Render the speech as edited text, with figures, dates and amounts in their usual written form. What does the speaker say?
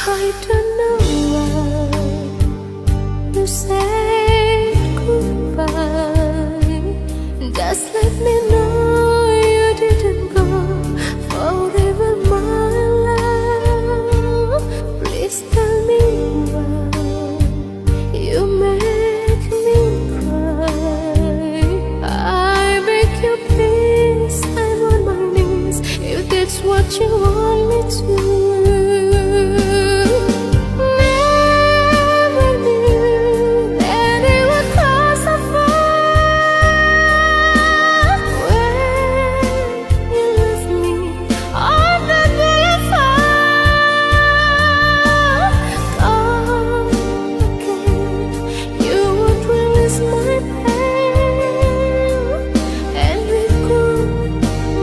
I don't know why you said goodbye. Just let me know you didn't go forever, my love. Please tell me why you make me cry. I beg you please, I'm on my knees if that's what you want me to.